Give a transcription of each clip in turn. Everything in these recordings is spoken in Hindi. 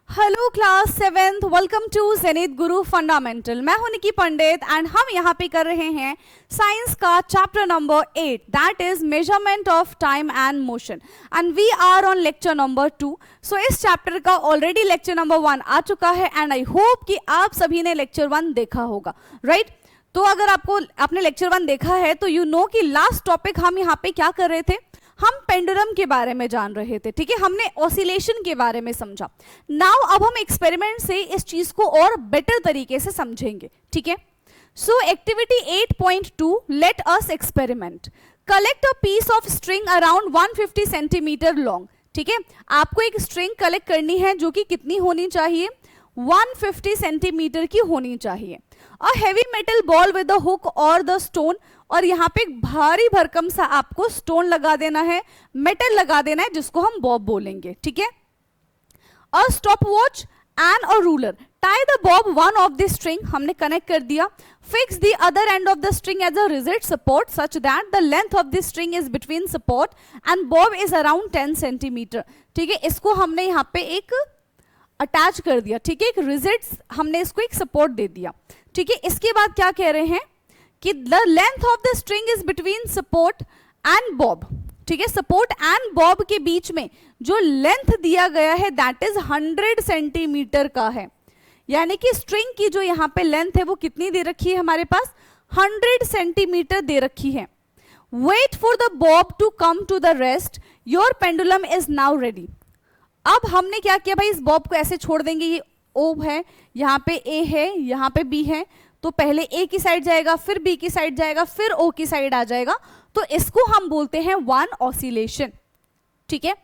Hello class 7th, welcome to Zenith Guru fundamental. मैं हूं निकी पंडित एंड हम यहाँ पे कर रहे हैं साइंस का chapter number 8 that is measurement of time and motion and we are on lecture number 2। So इस चैप्टर का ऑलरेडी लेक्चर नंबर 1 आ चुका है एंड आई होप कि आप सभी ने लेक्चर 1 देखा होगा, राइट? तो अगर आपने लेक्चर 1 देखा है तो यू नो कि लास्ट टॉपिक हम यहाँ पे क्या कर रहे थे, हम पेंडुलम के बारे में जान रहे थे, ठीक है? हमने ऑसिलेशन के बारे में समझा। नाउ अब हम एक्सपेरिमेंट से इस चीज को और बेटर तरीके से समझेंगे, ठीक है? So activity 8.2, let us experiment. Collect a piece of string around 150 centimetre long, ठीक है? आपको एक स्ट्रिंग कलेक्ट करनी है जो कि कितनी होनी चाहिए, 150 सेंटीमीटर की होनी चाहिए। A heavy metal ball with the hook और द स्टोन, और यहाँ पे एक भारी भरकम सा आपको स्टोन लगा देना है, मेटल लगा देना है जिसको हम बॉब बोलेंगे, ठीक है? A stopwatch and a ruler, tie the bob one of the string, हमने कनेक्ट कर दिया। Fix the other end of the string as a rigid support such that the length of the string is between support and bob is around 10 centimetre, ठीक है? इसको हमने यहाँ पे एक अटैच कर दिया, ठीक है? एक रिजिड हमने इसको एक सपोर्ट दे दिया, ठीक है? इसके बाद क्या कह रहे हैं कि the length of the string is between support and Bob, ठीक है? सपोर्ट एंड बॉब के बीच में जो लेंथ दिया गया है दैट इज 100 सेंटीमीटर का है, यानी कि स्ट्रिंग की जो यहाँ पे लेंथ है वो कितनी दे रखी है हमारे पास, 100 सेंटीमीटर दे रखी है। Wait for the bob to come to the rest, your pendulum is now ready. अब हमने क्या किया भाई, इस बॉब को ऐसे छोड़ देंगे, ये O है, यहाँ पे A है, यहाँ पे B है, तो पहले A की साइड जाएगा, फिर B की साइड जाएगा, फिर O की साइड आ जाएगा, तो इसको हम बोलते हैं वन ऑसिलेशन, ठीक है?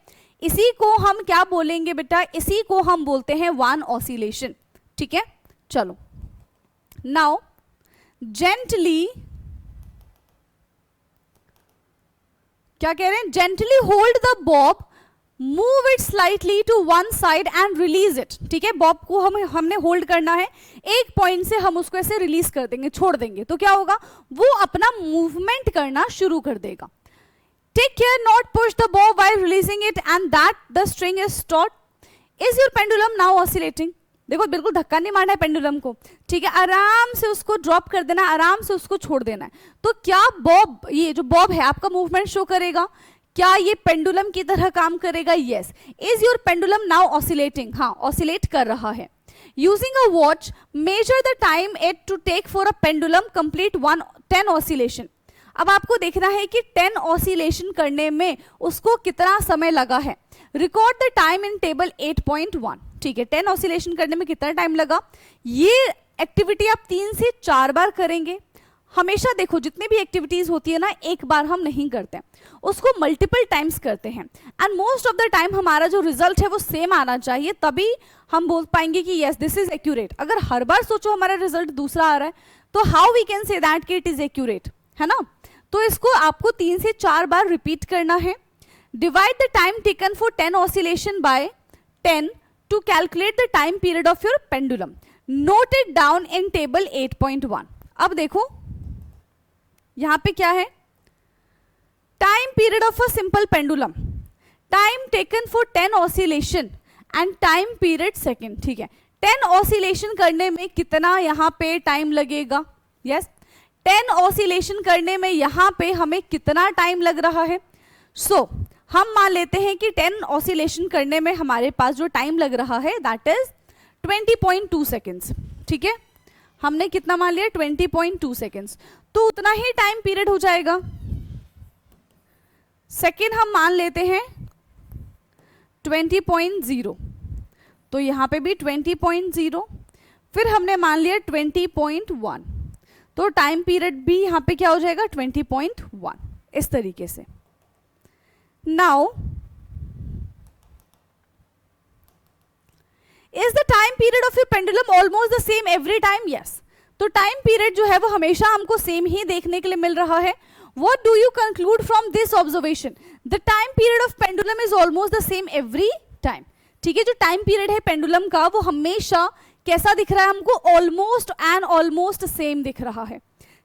इसी को हम क्या बोलेंगे बेटा, इसी को हम बोलते हैं वन ऑसिलेशन, ठीक है? चलो नाउ जेंटली, क्या कह रहे हैं, gently hold the bob, move it slightly to one side and release it, ठीक है? बॉब को हमने होल्ड करना है, एक पॉइंट से हम उसको ऐसे रिलीज कर देंगे, छोड़ देंगे, तो क्या होगा, वो अपना मूवमेंट करना शुरू कर देगा। Take care not push the bob while releasing it and that the string is stop. Is your pendulum now oscillating? देखो बिल्कुल धक्का नहीं मारना है पेंडुलम को, ठीक है? आराम से उसको ड्रॉप कर देना, आराम से उसको छोड़ देना है। तो क्या बॉब, ये जो बॉब है आपका मूवमेंट शो करेगा, क्या ये पेंडुलम की तरह काम करेगा? Yes. Is your pendulum now oscillating? हाँ, ऑसिलेट कर रहा है। Using a watch measure the time it to take for a pendulum complete 10 oscillation. अब आपको देखना है कि 10 ऑसिलेशन करने में उसको कितना समय लगा है। Record the time in table 8.1, ठीक है? 10 ऑसिलेशन करने में कितना टाइम लगा, ये एक्टिविटी आप 3 से 4 बार करेंगे। हमेशा देखो जितनी भी एक्टिविटीज होती है ना, एक बार हम नहीं करते, उसको मल्टीपल टाइम्स करते हैं and most of the time हमारा जो रिजल्ट है वो सेम आना चाहिए, तभी हम बोल पाएंगे कि यस दिस इज एक्यूरेट। अगर हर बार सोचो हमारा रिजल्ट दूसरा आ रहा है तो how we can say that कि इट इज एक्यूरेट, है ना? तो इसको आपको 3 से 4 बार रिपीट करना है। Divide the time taken for 10 oscillation by 10 to calculate the time period of your pendulum. Note it down in table 8.1। अब देखो यहां पे क्या है, time period of a simple pendulum, time taken for 10 oscillation and time period second, ठीक है? 10 ऑसिलेशन करने में कितना यहाँ पे टाइम लगेगा, यस 10 ऑसिलेशन करने में यहाँ पे हमें कितना टाइम लग रहा है। सो हम मान लेते हैं कि 10 ऑसिलेशन करने में हमारे पास जो टाइम लग रहा है दैट इज 20.2 सेकेंड्स, ठीक है? हमने कितना मान लिया, 20.2 सेकेंड्स, तो उतना ही टाइम पीरियड हो जाएगा। सेकेंड हम मान लेते हैं 20.0, तो यहां पे भी 20.0, फिर हमने मान लिया 20.1, तो टाइम पीरियड भी यहां पे क्या हो जाएगा, 20.1, इस तरीके से। Now is the time period of your pendulum almost the same every time? Yes. तो टाइम पीरियड जो है वो हमेशा हमको सेम ही देखने के लिए मिल रहा है। What do you conclude from this observation? The time period of pendulum is almost the same every time. ठीक है? जो टाइम पीरियड है पेंडुलम का वो हमेशा कैसा दिख रहा है हमको, ऑलमोस्ट एंड ऑलमोस्ट सेम दिख रहा है,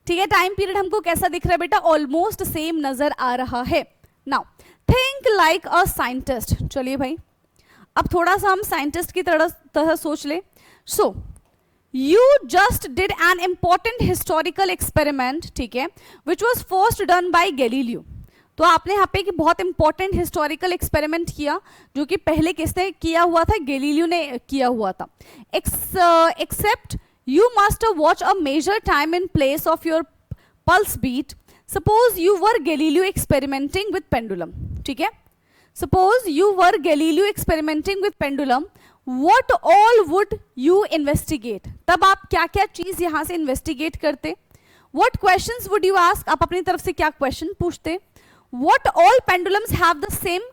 ठीक है? टाइम पीरियड हमको कैसा दिख रहा है बेटा, ऑलमोस्ट सेम नजर आ रहा है। Now think like a scientist. चलिए भाई अब थोड़ा सा हम साइंटिस्ट की तरह सोच ले. सो you just did an important historical experiment, ठीक है, which was first done by Galileo. तो आपने यहाँ पे एक बहुत इंपॉर्टेंट हिस्टोरिकल एक्सपेरिमेंट किया जो कि पहले किसने किया हुआ था, गैलीलियो ने किया हुआ था. Except you must watch a measure time in place of your pulse beat. Suppose you were Galileo experimenting with pendulum. ठीक है, suppose you were Galileo experimenting with pendulum, what all would you investigate? तब आप क्या क्या चीज यहां से इन्वेस्टिगेट करते? What questions would you ask? आप अपनी तरफ से क्या क्वेश्चन पूछते? What all pendulums have the same?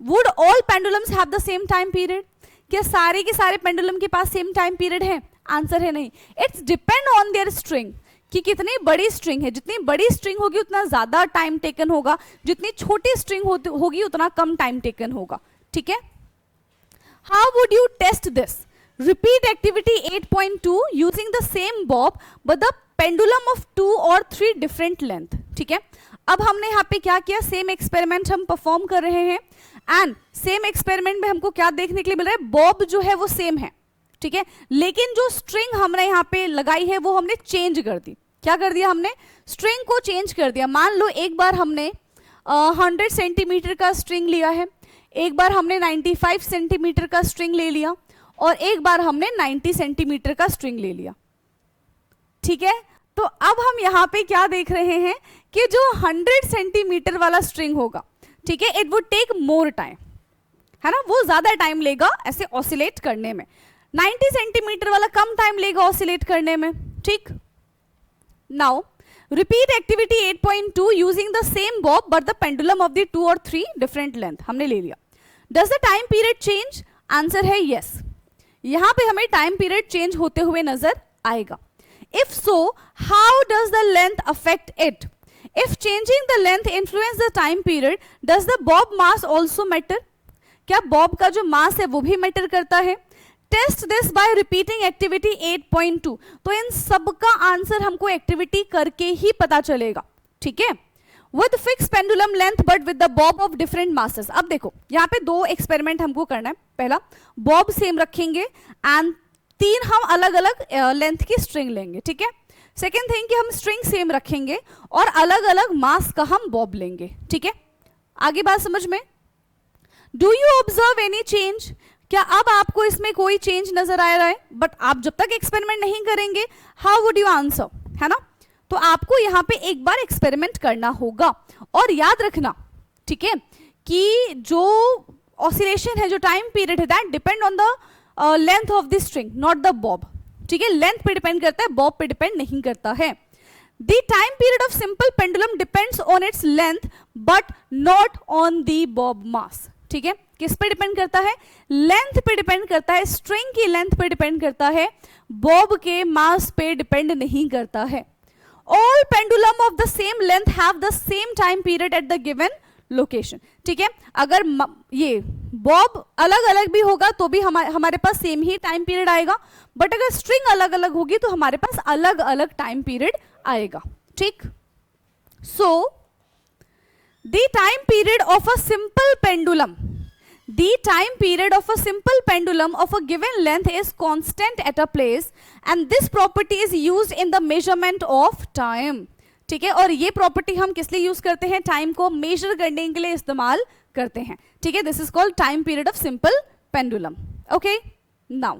Would all pendulums have the same time period? क्या सारे के सारे पेंडुलम के पास सेम टाइम पीरियड है? आंसर है नहीं. It's depend on their string, कि कितनी बड़ी स्ट्रिंग है. जितनी बड़ी स्ट्रिंग होगी उतना ज्यादा टाइम टेकन होगा, जितनी छोटी स्ट्रिंग होगी उतना कम टाइम टेकन होगा. ठीक है. How would you test this? Repeat activity 8.2 using the same bob but the pendulum of 2 or 3 different length. ठीक है, अब हमने यहाँ पे क्या किया, सेम एक्सपेरिमेंट हम परफॉर्म कर रहे हैं एंड सेम एक्सपेरिमेंट में हमको क्या देखने के लिए मिल रहा है, बॉब जो है वो सेम है. ठीक है, लेकिन जो स्ट्रिंग हमने यहाँ पे लगाई है वो हमने चेंज कर दी. क्या कर दिया हमने, स्ट्रिंग को चेंज कर दिया. मान लो एक बार हमने 100 सेंटीमीटर का स्ट्रिंग लिया है, एक बार हमने 95 सेंटीमीटर का स्ट्रिंग ले लिया और एक बार हमने 90 सेंटीमीटर का स्ट्रिंग ले लिया. ठीक है, तो अब हम यहाँ पे क्या देख रहे हैं कि जो 100 सेंटीमीटर वाला स्ट्रिंग होगा, ठीक है, it would take more time, है ना, वो ज्यादा टाइम लेगा ऐसे ऑसिलेट करने में. 90 सेंटीमीटर वाला कम टाइम लेगा ऑसिलेट करने में. ठीक, now repeat activity 8.2 using the same bob but the pendulum of the 2 or 3 different length. हमने ले लिया. Does the time period change? Answer है yes. यहां पे हमें टाइम पीरियड चेंज होते हुए नजर आएगा. If so, how does the length affect it? If changing the length influence the time period, does the bob mass also matter? क्या बॉब का जो मास है वो भी मैटर करता है? Test this by repeating activity 8.2. तो इन सब का आंसर हमको एक्टिविटी करके ही पता चलेगा. ठीक है, with fix pendulum length but with the Bob of different masses. अब देखो यहाँ पे 2 एक्सपेरिमेंट हमको करना है. पहला, बॉब सेम रखेंगे एंड 3 हम अलग अलग लेंथ की स्ट्रिंग लेंगे. ठीक है. सेकेंड थिंग कि हम स्ट्रिंग सेम रखेंगे और अलग अलग मास का हम बॉब लेंगे. ठीक है, आगे बात समझ में. Do you observe any change? क्या अब आपको इसमें कोई चेंज नजर आ रहा है? बट आप जब तक एक्सपेरिमेंट नहीं करेंगे, हाउ वुड यू आंसर, है ना. तो आपको यहाँ पे एक बार एक्सपेरिमेंट करना होगा और याद रखना, ठीक है, कि जो ऑसिलेशन है, जो टाइम पीरियड है, that depend on the length of the string, not the Bob. ठीक है, लेंथ पे डिपेंड करता है, बॉब पे डिपेंड नहीं करता है. The time period of simple pendulum depends on its length but not on the bob mass. ठीक है, किस पे डिपेंड करता है? लेंथ पे डिपेंड करता है, स्ट्रिंग की लेंथ पे डिपेंड करता है, बॉब के मास पे डिपेंड नहीं करता है. All pendulum of the same length have the same time period at the given location. ठीक है, अगर ये बॉब अलग अलग भी होगा तो भी हमारे पास सेम ही टाइम पीरियड आएगा, बट अगर स्ट्रिंग अलग अलग होगी तो हमारे पास अलग अलग टाइम पीरियड आएगा. ठीक, सो the time period of a simple pendulum of a given length is constant at a place and this property is used in the measurement of time. ठीक है, और ये प्रॉपर्टी हम किस लिए यूज करते हैं? टाइम को मेजर करने के लिए इस्तेमाल करते हैं. ठीक है, this is called time period of simple pendulum. Okay, now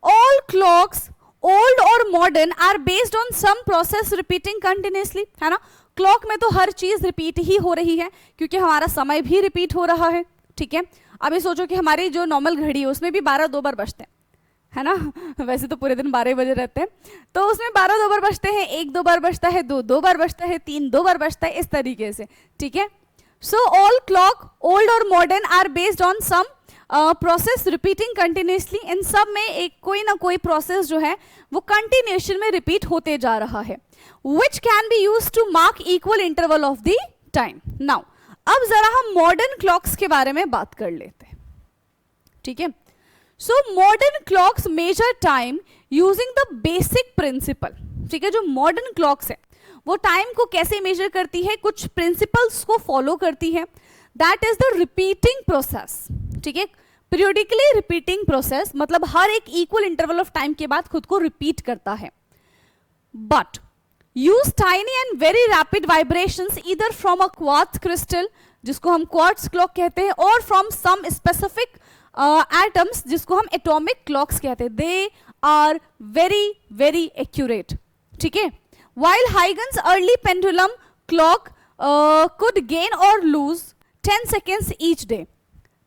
all clocks old और modern are based on some process repeating continuously, है ना. क्लॉक में तो हर चीज रिपीट ही हो रही है क्योंकि हमारा समय भी रिपीट हो रहा है. ठीक है, अभी सोचो कि हमारी जो नॉर्मल घड़ी है उसमें भी 12 2 बार बजते हैं, है ना. वैसे तो पूरे दिन 12 बजे रहते हैं, तो उसमें 12 2 बार बजते हैं, 1 2 बार बजता है, 2 2 बार बजता है, 3 2 बार बजता है, इस तरीके से. ठीक है, सो ऑल क्लॉक ओल्ड और modern are based on some process repeating continuously. इन सब में एक कोई ना कोई प्रोसेस जो है वो कंटिन्यूएशन में रिपीट होते जा रहा है, which can be use to mark equal interval of the time. Now अब जरा हम मॉडर्न क्लॉक्स के बारे में बात कर लेते हैं. ठीक है, so modern clocks measure time using the basic principle. ठीक है, जो मॉडर्न क्लॉक्स है वो टाइम को कैसे मेजर करती है, कुछ प्रिंसिपल्स को फॉलो करती है. That is the repeating process. ठीक है, पीरियोडिकली रिपीटिंग प्रोसेस मतलब हर एक इक्वल इंटरवल ऑफ टाइम के बाद खुद को रिपीट करता है. But use tiny and very rapid vibrations either from a quartz crystal, जिसको हम क्वार्ट्ज क्लॉक कहते हैं, और फ्रॉम सम स्पेसिफिक एटम्स जिसको हम एटॉमिक क्लॉक्स कहते हैं. They are very very accurate. ठीक है, while Huygens early pendulum clock could gain or lose 10 seconds each day.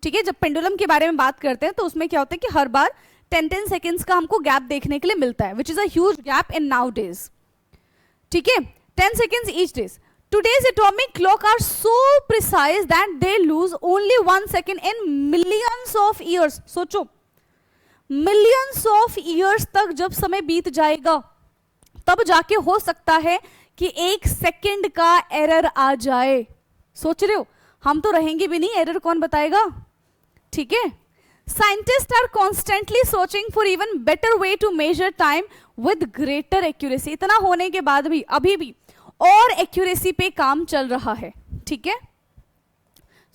ठीक है, जब पेंडुलम के बारे में बात करते हैं तो उसमें क्या होता है कि हर बार 10 सेकेंड्स का हमको गैप देखने के लिए मिलता है, which is a huge gap in now days. ठीक है, 10 seconds each day. Today's atomic clock are so precise that they lose only 1 second in millions of years. सोचो, millions of years तक जब समय बीत जाएगा तब जाके हो सकता है कि 1 सेकेंड का एरर आ जाए. सोच रहे हो, हम तो रहेंगे भी नहीं, एरर कौन बताएगा. ठीक है, scientist are constantly searching for even better way to measure time with greater accuracy. इतना होने के बाद भी अभी भी और एक्यूरेसी पे काम चल रहा है. ठीक है,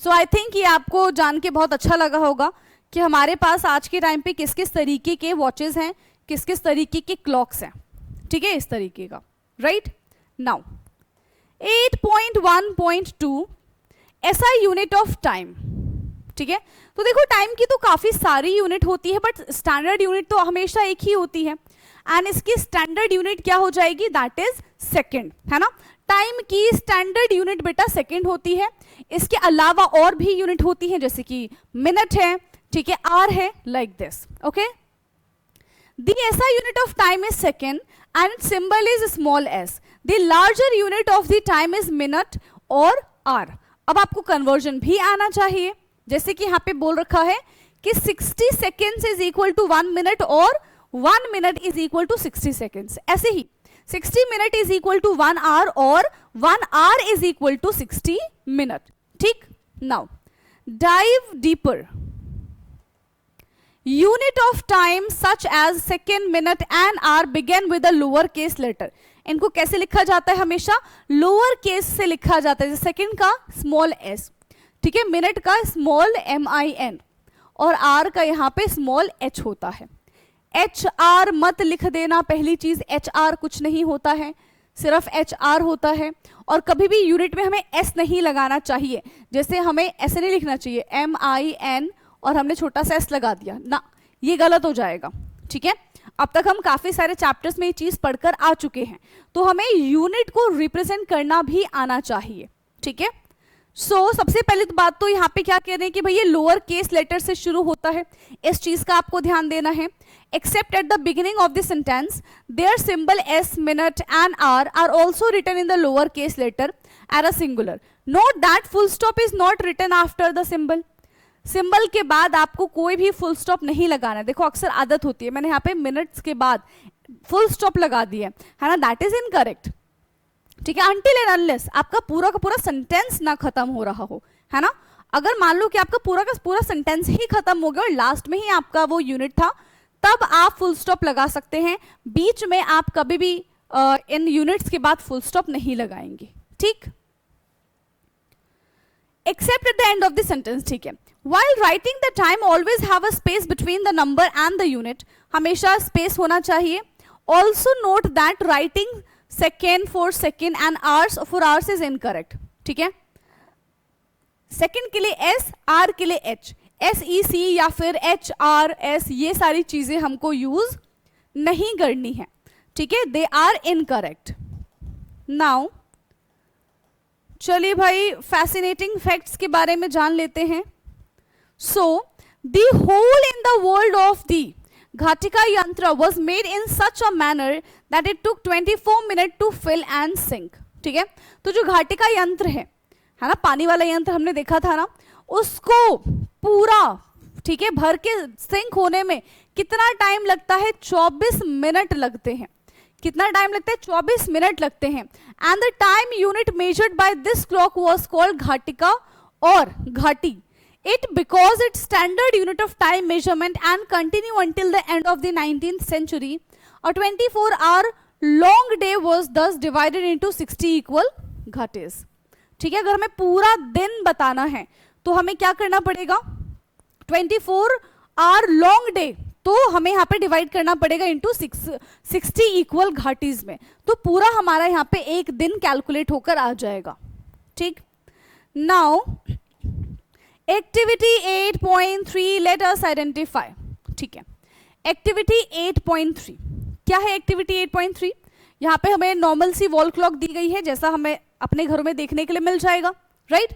सो आई थिंक ये आपको जान के बहुत अच्छा लगा होगा कि हमारे पास आज के टाइम पे किस किस तरीके के वॉचेस हैं, किस किस तरीके के क्लॉक्स हैं. ठीक है, इस तरीके का. Right now 8.1.2 SI unit of time. ठीक है, तो देखो टाइम की तो काफी सारी यूनिट होती है, बट स्टैंडर्ड यूनिट तो हमेशा एक ही होती है, एंड इसकी स्टैंडर्ड यूनिट क्या हो जाएगी, दैट इज सेकेंड. है ना, टाइम की स्टैंडर्ड यूनिट बेटा सेकेंड होती है. इसके अलावा और भी यूनिट होती है, जैसे कि मिनट है, ठीक है, आवर है, like this. Okay, the SI unit of time is second and its symbol is small s. The larger unit of the time is minute or hour. अब आपको कन्वर्जन भी आना चाहिए, जैसे कि यहाँ पे बोल रखा है कि 60 seconds is equal to 1 minute और 1 minute is equal to 60 seconds. ऐसे ही 60 minute is equal to 1 hour और 1 hour is equal to 60 minute. ठीक, now dive deeper. Unit of time such as second, minute and hour begin with a lower case letter. इनको कैसे लिखा जाता है, हमेशा लोअर केस से लिखा जाता है. सेकंड का स्मॉल s, ठीक है, मिनट का स्मॉल MIN और आर का यहाँ पे स्मॉल h होता है. HR मत लिख देना, पहली चीज HR कुछ नहीं होता है, सिर्फ HR होता है. और कभी भी यूनिट में हमें s नहीं लगाना चाहिए, जैसे हमें ऐसे नहीं लिखना चाहिए MIN और हमने छोटा सा s लगा दिया ना, ये गलत हो जाएगा. ठीक है, अब तक हम काफी सारे चैप्टर्स में ये चीज पढ़कर आ चुके हैं, तो हमें यूनिट को रिप्रेजेंट करना भी आना चाहिए. ठीक है, सो सबसे पहले तो बात तो यहाँ पे क्या कह रहे हैं कि भाई ये लोअर केस लेटर से शुरू होता है, इस चीज का आपको ध्यान देना है. Except at the beginning of the sentence their symbol s, minute and are are also written in the lower case letter as a singular. Note that full stop is not written after the symbol. Symbol के बाद आपको कोई भी फुल स्टॉप नहीं लगाना है. देखो अक्सर आदत होती है, मैंने यहाँ पे मिनट्स के बाद फुल स्टॉप लगा दिया है ना, दैट इज इनकरेक्ट. ठीक है, अनटिल एंड अनलेस आपका पूरा का पूरा सेंटेंस ना खत्म हो रहा हो, है ना. अगर मान लो कि आपका पूरा का पूरा सेंटेंस ही खत्म हो गया और लास्ट में ही आपका वो यूनिट था, तब आप फुल स्टॉप लगा सकते हैं. बीच में आप कभी भी इन यूनिट्स के बाद फुल स्टॉप नहीं लगाएंगे. ठीक, accept at the end of the sentence. ठीक है, while writing the time always have a space between the number and the unit. हमेशा स्पेस होना चाहिए. Also note that writing second for second and hours for hours is incorrect. ठीक है, सेकेंड के लिए s, r के लिए h, SEC या फिर HRS, ये सारी चीजें हमको यूज नहीं करनी है. ठीक है, दे आर इनकरेक्ट. नाउ चलिए भाई फैसिनेटिंग फैक्ट्स के बारे में जान लेते हैं. So, the hole in the world of the Ghatika Yantra was made in such a manner that it took 24 minutes to fill and sink. ठीक है, तो जो घाटिका यंत्र है ना, पानी वाला यंत्र हमने देखा था ना, उसको पूरा ठीक है भर के सिंक होने में कितना टाइम लगता है, 24 मिनट लगते हैं. कितना टाइम लगता है, 24 मिनट लगते हैं. And the time unit measured by this clock was called घाटिका और घाटी. It because its standard unit of time measurement and continue until the end of the 19th century. A 24-hour long day was thus divided into 60 equal ghatis. ठीक है, अगर हमें पूरा दिन बताना है तो हमें क्या करना पड़ेगा, 24 आवर लॉन्ग डे, तो हमें यहाँ पे डिवाइड करना पड़ेगा इंटू 60 इक्वल घाटीज में, तो पूरा हमारा यहाँ पे एक दिन कैलकुलेट होकर आ जाएगा। ठीक, now activity 8.3 let us identify. ठीक है, एक्टिविटी 8.3 क्या है? एक्टिविटी 8.3 यहाँ पे हमें नॉर्मल सी वॉल क्लॉक दी गई है, जैसा हमें अपने घरों में देखने के लिए मिल जाएगा, right?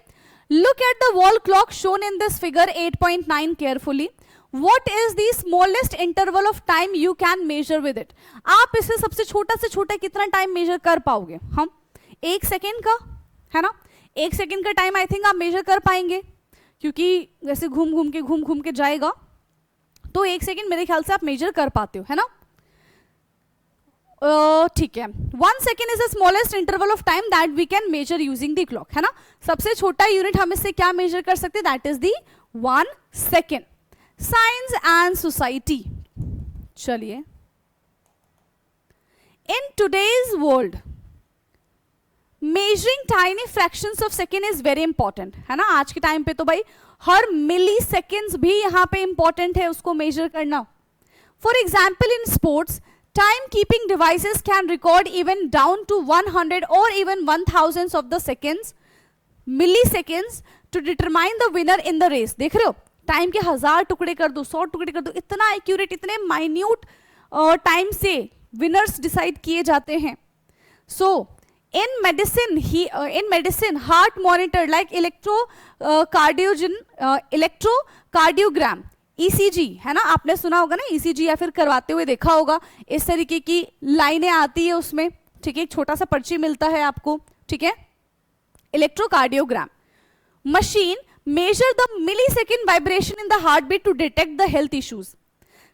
Look at the wall clock shown in this figure 8.9 carefully. What is the smallest interval of time you can measure with it? आप इससे सबसे छोटा से छोटा कितना टाइम मेजर कर पाओगे? हम 1 सेकेंड का, है ना? 1 सेकेंड का टाइम आई थिंक आप मेजर कर पाएंगे, क्योंकि वैसे घूम घूम के जाएगा, तो 1 सेकेंड मेरे ख्याल से आप मेजर कर पाते हो, है ना? ठीक है, 1 second is the smallest interval of time that we can measure using the clock, है ना? सबसे छोटा यूनिट हम इससे क्या मेजर कर सकते हैं? That is the 1 second. Science and society, चलिए, in today's world measuring tiny fractions of second is very important, है ना? आज के टाइम पे तो भाई हर मिली सेकेंड्स भी यहाँ पे इंपॉर्टेंट है उसको मेजर करना। For example in sports, time keeping devices can record even down to 100 or even 1000 of the seconds, milliseconds to determine the winner in the race। देख रहे हो, टाइम के 1000 टुकड़े कर दो, 100 टुकड़े कर दो, इतना एक्यूरेट, इतने माइन्यूट टाइम से विनर्स डिसाइड किए जाते हैं। सो in medicine heart monitor like electrocardiogram ECG, है ना? आपने सुना होगा ना ECG, या फिर करवाते हुए देखा होगा, इस तरीके की लाइनें आती है उसमें, ठीक है? एक छोटा सा पर्ची मिलता है आपको, ठीक है? Electrocardiogram machine measure the millisecond vibration in the heart beat to detect the health issues,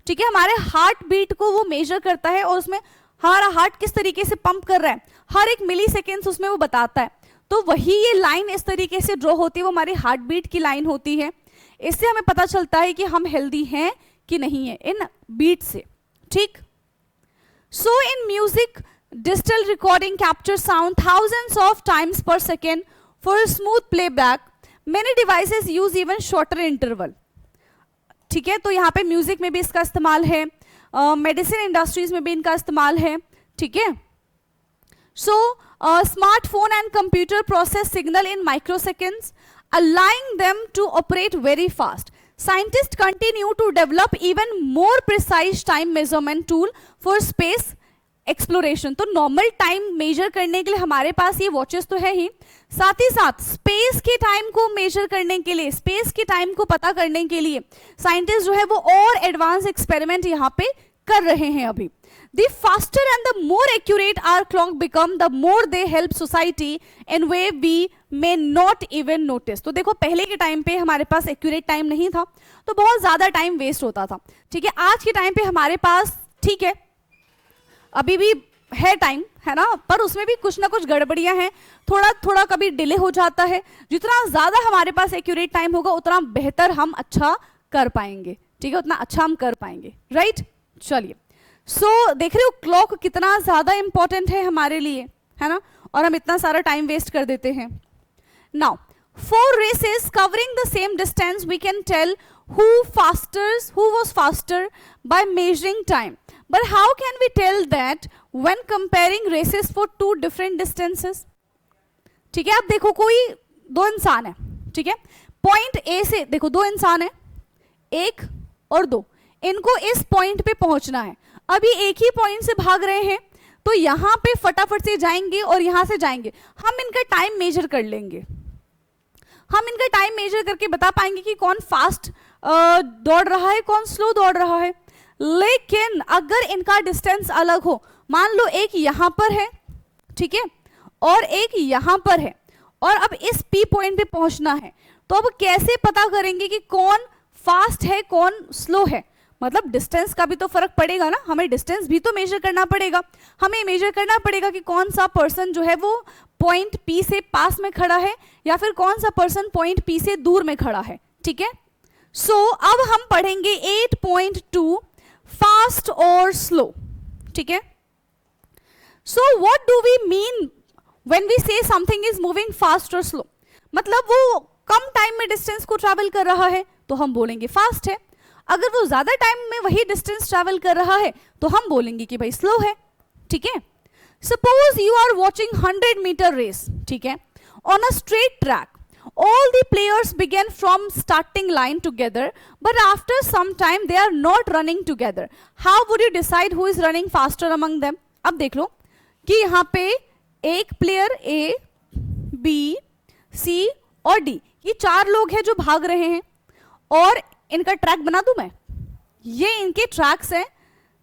ठीक है? हमारे हार्ट बीट को वो मेजर करता है और उसमें हमारा हार्ट किस तरीके से पंप कर रहा है, हर एक मिली सेकेंड्स उसमें वो बताता है। तो वही ये लाइन इस तरीके से ड्रॉ होती है, वो हमारी हार्ट बीट की लाइन होती है। इससे हमें पता चलता है कि हम हेल्दी हैं कि नहीं है इन बीट से, ठीक? So in music digital recording capture sound thousands of times per second for smooth playback, many devices use even shorter interval, ठीक है? तो यहाँ पे म्यूजिक में भी इसका इस्तेमाल है, मेडिसिन इंडस्ट्रीज में भी इनका इस्तेमाल है, ठीक है? So smartphone and computer process signal in microseconds, allowing them to operate very fast. Scientists continue to develop even more precise time measurement tool for space exploration. तो नॉर्मल टाइम मेजर करने के लिए हमारे पास ये वॉचेस तो है ही, साथ ही साथ स्पेस के टाइम को मेजर करने के लिए, स्पेस के टाइम को पता करने के लिए साइंटिस्ट जो है वो और एडवांस एक्सपेरिमेंट यहाँ पे कर रहे हैं अभी। The faster and the more accurate our clock become, the more they help society in way we may not even notice. तो देखो, पहले के टाइम पे हमारे पास एक्यूरेट टाइम नहीं था, तो बहुत ज्यादा टाइम वेस्ट होता था, ठीक है? आज के टाइम पे हमारे पास, ठीक है, अभी भी है टाइम, है ना? पर उसमें भी कुछ ना कुछ गड़बड़ियां हैं, थोड़ा थोड़ा कभी डिले हो जाता है। जितना ज्यादा हमारे पास एक्यूरेट टाइम होगा उतना बेहतर हम अच्छा कर पाएंगे, ठीक है? उतना अच्छा हम कर पाएंगे, राइट? चलिए, सो देख रहे हो क्लॉक कितना ज्यादा इंपॉर्टेंट है हमारे लिए, है ना? और हम इतना सारा टाइम वेस्ट कर देते हैं। Now for races covering the same distance we can tell who was faster by measuring time, but how can we tell that when comparing races for two different distances? ठीक है, अब देखो कोई दो इंसान है, ठीक है? पॉइंट ए से देखो, दो इंसान है, 1 और 2, इनको इस पॉइंट पे पहुंचना है। अभी एक ही पॉइंट से भाग रहे हैं, तो यहां पे फटाफट से जाएंगे और यहां से जाएंगे, हम इनका टाइम मेजर कर लेंगे, हम इनका टाइम मेजर करके बता पाएंगे कि कौन फास्ट दौड़ रहा है, कौन स्लो दौड़ रहा है। लेकिन अगर इनका डिस्टेंस अलग हो, मान लो एक यहां पर है, ठीक है, और एक यहां पर है, और अब इस पी पॉइंट पे पहुंचना है, तो अब कैसे पता करेंगे कि कौन फास्ट है कौन स्लो है? मतलब डिस्टेंस का भी तो फर्क पड़ेगा ना, हमें डिस्टेंस भी तो मेजर करना पड़ेगा। हमें मेजर करना पड़ेगा कि कौन सा पर्सन जो है वो पॉइंट पी से पास में खड़ा है या फिर कौन सा पर्सन पॉइंट पी से दूर में खड़ा है, ठीक है? सो अब हम पढ़ेंगे 8.2 फास्ट और स्लो, ठीक है? So what do we mean when we say something is moving fast और स्लो? मतलब वो कम टाइम में डिस्टेंस को ट्रैवल कर रहा है तो हम बोलेंगे फास्ट है। अगर वो ज्यादा टाइम में वही डिस्टेंस ट्रैवल कर रहा है तो हम बोलेंगे कि भाई स्लो है। ठीक है, suppose you are watching 100 metre race, ठीक है, on a straight track. All the players began from starting line together, but after some time they are not running together. How would you decide who is running faster among them? अब देख लो कि यहाँ पे एक प्लेयर A, B, C और D, ये 4 लोग हैं जो भाग रहे हैं और इनका ट्रैक बना दूं मैं। ये इनके ट्रैक्स हैं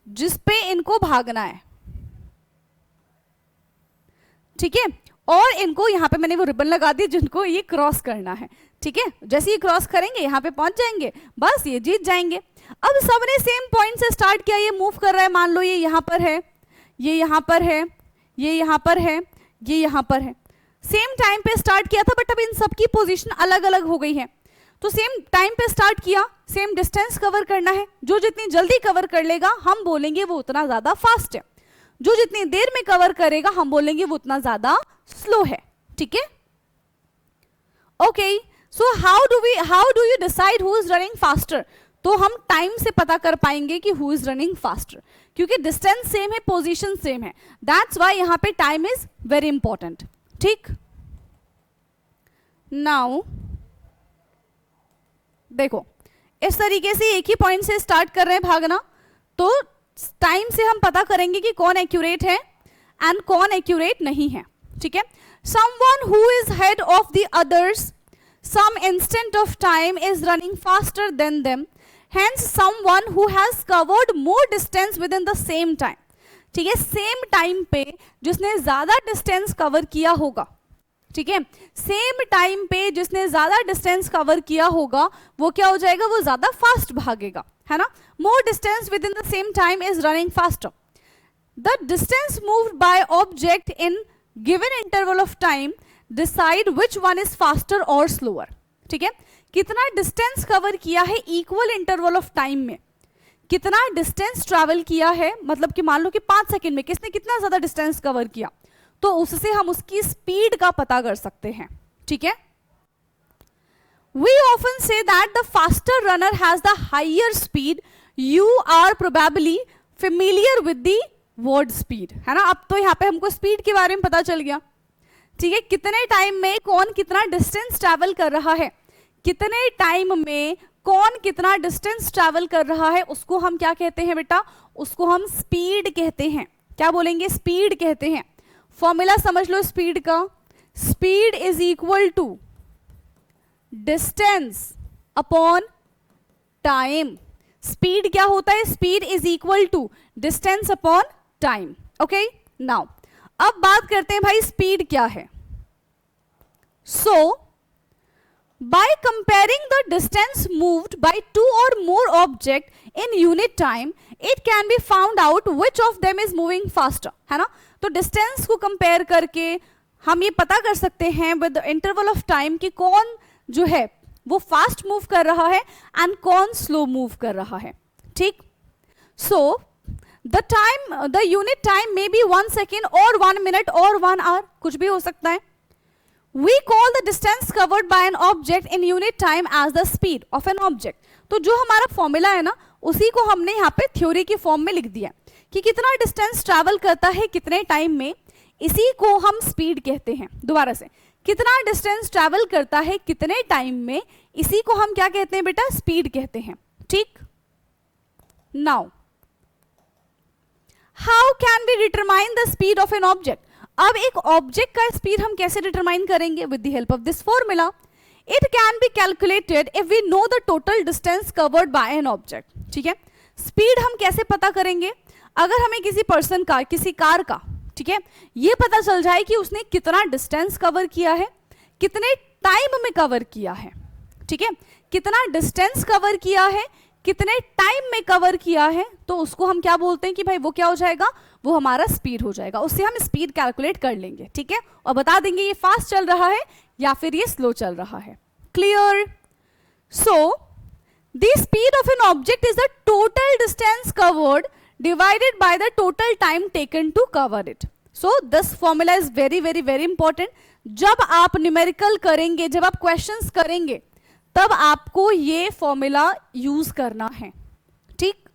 जिस पे इनको भागना है, ठीक है, और इनको यहाँ पे मैंने वो रिबन लगा दी जिनको ये क्रॉस करना है। ठीक है, जैसे ये क्रॉस करेंगे यहाँ पे पहुंच जाएंगे, बस ये जीत जाएंगे। अब सबने सेम पॉइंट से स्टार्ट किया, ये मूव कर रहा है, मान लो ये यहाँ पर है, ये यहाँ पर है, ये यहाँ पर है, ये यहाँ पर है। सेम टाइम पे स्टार्ट किया था, बट अब इन सबकी पोजीशन अलग अलग हो गई है। तो सेम टाइम पे स्टार्ट किया, सेम डिस्टेंस कवर करना है, जो जितनी जल्दी कवर कर लेगा हम बोलेंगे वो उतना ज्यादा फास्ट है, जो जितनी देर में कवर करेगा हम बोलेंगे वो उतना ज्यादा स्लो है। ठीक है, okay, so how do you decide who is running faster? तो हम टाइम से पता कर पाएंगे कि हु इज रनिंग फास्टर, क्योंकि डिस्टेंस सेम है, पोजीशन सेम है, दैट्स व्हाई यहां पे टाइम इज वेरी इंपॉर्टेंट। ठीक, नाउ देखो इस तरीके से एक ही पॉइंट से स्टार्ट कर रहे हैं भागना, तो टाइम से हम पता करेंगे कि कौन एक्यूरेट है एंड कौन एक्यूरेट नहीं है। ठीक है, someone who is ahead of the others some instant of time is running faster than them, hence someone who has covered more distance within the same time। ठीक है, सेम टाइम पे जिसने ज्यादा डिस्टेंस कवर किया होगा, ठीक है, सेम टाइम पे जिसने ज्यादा डिस्टेंस कवर किया होगा वो क्या हो जाएगा, वो ज्यादा फास्ट भागेगा, है ना। मोर distance with in the same time is running faster. The distance moved by object in given interval of time decide which one is faster और स्लोअर। ठीक है, कितना डिस्टेंस कवर किया है इक्वल इंटरवल ऑफ टाइम में, कितना डिस्टेंस ट्रैवल किया है, मतलब कि मान लो कि 5 सेकंड में किसने कितना ज्यादा डिस्टेंस कवर किया, तो उससे हम उसकी स्पीड का पता कर सकते हैं। ठीक है, we often say that the faster runner has the higher speed. You are probably familiar with the word speed, है ना। अब तो यहाँ पे हमको स्पीड के बारे में पता चल गया। ठीक है, कितने टाइम में कौन कितना डिस्टेंस ट्रैवल कर रहा है, कितने टाइम में कौन कितना डिस्टेंस ट्रैवल कर रहा है, उसको हम क्या कहते हैं बेटा, उसको हम स्पीड कहते हैं। क्या बोलेंगे, स्पीड कहते हैं। फॉर्मूला समझ लो स्पीड का, speed is equal to distance upon time. Speed क्या होता है, speed is equal to distance upon time. Okay, now अब बात करते हैं भाई स्पीड क्या है। So by comparing the distance moved by 2 और more object in unit time it can be found out which of them is moving faster, है ना। तो डिस्टेंस को कंपेयर करके हम ये पता कर सकते हैं विद इंटरवल ऑफ टाइम कि कौन जो है वो फास्ट मूव कर रहा है एंड कौन स्लो मूव कर रहा है। ठीक, so the unit time may be 1 second और 1 मिनट और 1 आवर, कुछ भी हो सकता है। We call the distance covered by an object in unit time as the speed of an object. तो जो हमारा फॉर्मूला है ना, उसी को हमने यहाँ पे थ्योरी की फॉर्म में लिख दिया कि कितना डिस्टेंस ट्रैवल करता है कितने टाइम में, इसी को हम स्पीड कहते हैं। दोबारा से, कितना डिस्टेंस ट्रैवल करता है कितने टाइम में, इसी को हम क्या कहते हैं बेटा, स्पीड कहते हैं। ठीक, now how can we determine the speed of an object. अब एक ऑब्जेक्ट का स्पीड हम कैसे डिटरमाइन करेंगे, with the help of this formula. It can be calculated if we know the total distance covered by an object. ठीक है, स्पीड हम कैसे पता करेंगे, अगर हमें किसी पर्सन का, किसी कार का, ठीक है, ये पता चल जाए कि उसने कितना डिस्टेंस कवर किया है, कितने टाइम में कवर किया है। ठीक है, कितना डिस्टेंस कवर किया है, कितने टाइम में कवर किया है, तो उसको हम क्या बोलते हैं कि भाई वो क्या हो जाएगा, वो हमारा स्पीड हो जाएगा। उससे हम स्पीड कैलकुलेट कर लेंगे। ठीक है, और बता देंगे ये फास्ट चल रहा है या फिर ये स्लो चल रहा है। Clear? So the speed of an object is the total distance covered divided by the total time taken to cover it. So this formula is very important. जब आप न्यूमेरिकल करेंगे, जब आप क्वेश्चंस करेंगे, तब आपको ये फॉर्मूला यूज करना है, ठीक।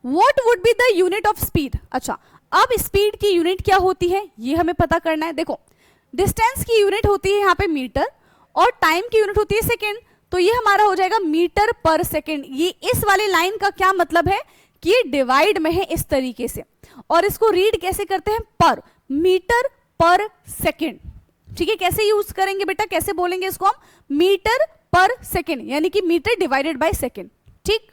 What would be the unit of speed? अच्छा, अब स्पीड की यूनिट क्या होती है ये हमें पता करना है। देखो, डिस्टेंस की यूनिट होती है यहाँ पे मीटर और टाइम की यूनिट होती है सेकेंड, तो ये हमारा हो जाएगा मीटर पर सेकेंड। ये इस वाले लाइन का क्या मतलब है कि ये डिवाइड में है इस तरीके से, और इसको रीड कैसे करते हैं, पर, मीटर पर सेकेंड, ठीक है। कैसे यूज करेंगे बेटा, कैसे बोलेंगे इसको हम, मीटर पर सेकेंड, यानी कि मीटर डिवाइडेड बाय सेकेंड, ठीक।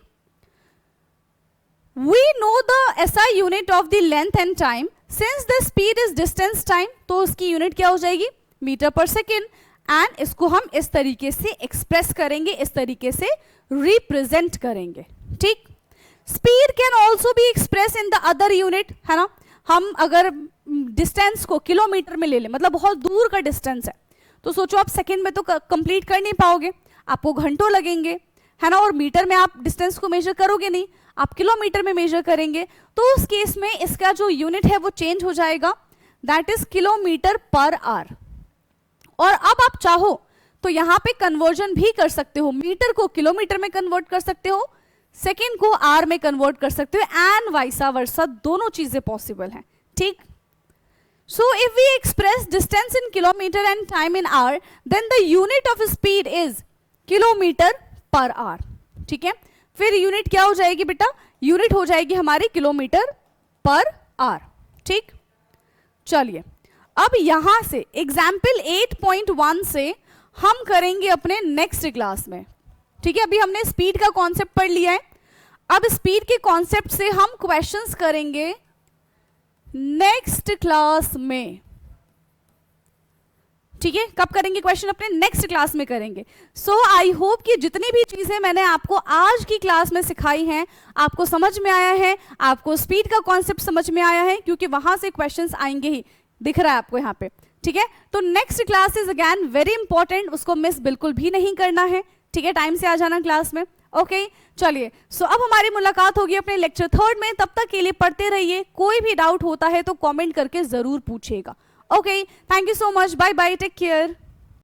We know the SI unit of the length and time. Since the speed is distance time, तो उसकी यूनिट क्या हो जाएगी, मीटर पर सेकेंड, एंड इसको हम इस तरीके से एक्सप्रेस करेंगे, इस तरीके से रिप्रेजेंट करेंगे, ठीक। Speed can also be express in the other unit, है ना। हम अगर डिस्टेंस को किलोमीटर में ले लें, मतलब बहुत दूर का डिस्टेंस है, तो सोचो आप सेकेंड में तो कंप्लीट कर नहीं पाओगे, आपको घंटों लगेंगे, है ना। और मीटर में आप डिस्टेंस को मेजर करोगे नहीं, आप किलोमीटर में मेजर करेंगे, तो उस केस में इसका जो यूनिट है वो चेंज हो जाएगा, that is kilometre per our. और अब आप चाहो तो यहां पे कन्वर्जन भी कर सकते हो, मीटर को किलोमीटर में कन्वर्ट कर सकते हो, सेकेंड को आवर में कन्वर्ट कर सकते हो, एंड वाइसा वर्सा, दोनों चीजें पॉसिबल हैं, ठीक। So if we express distance in kilometre and time in hour, then the unit of speed is kilometre per hour, ठीक है। फिर यूनिट क्या हो जाएगी बेटा, यूनिट हो जाएगी हमारी किलोमीटर पर आवर, ठीक। चलिए, अब यहां से एग्जाम्पल 8.1 से हम करेंगे अपने नेक्स्ट क्लास में, ठीक है। अभी हमने स्पीड का कॉन्सेप्ट पढ़ लिया है, अब स्पीड के कॉन्सेप्ट से हम क्वेश्चंस करेंगे नेक्स्ट क्लास में, ठीक है। कब करेंगे क्वेश्चन, अपने नेक्स्ट क्लास में करेंगे। सो आई होप कि जितनी भी चीजें मैंने आपको आज की क्लास में सिखाई हैं आपको समझ में आया है, आपको स्पीड का कॉन्सेप्ट समझ में आया है, क्योंकि वहां से क्वेश्चंस आएंगे ही, दिख रहा है आपको यहाँ पे, ठीक है। तो next class is again very important, उसको मिस बिल्कुल भी नहीं करना है, ठीक है। टाइम से आ जाना क्लास में, ओके। चलिए, सो अब हमारी मुलाकात होगी अपने लेक्चर 3 में, तब तक के लिए पढ़ते रहिए, कोई भी डाउट होता है तो कमेंट करके जरूर पूछिएगा, okay. Thank you so much, bye bye, take care.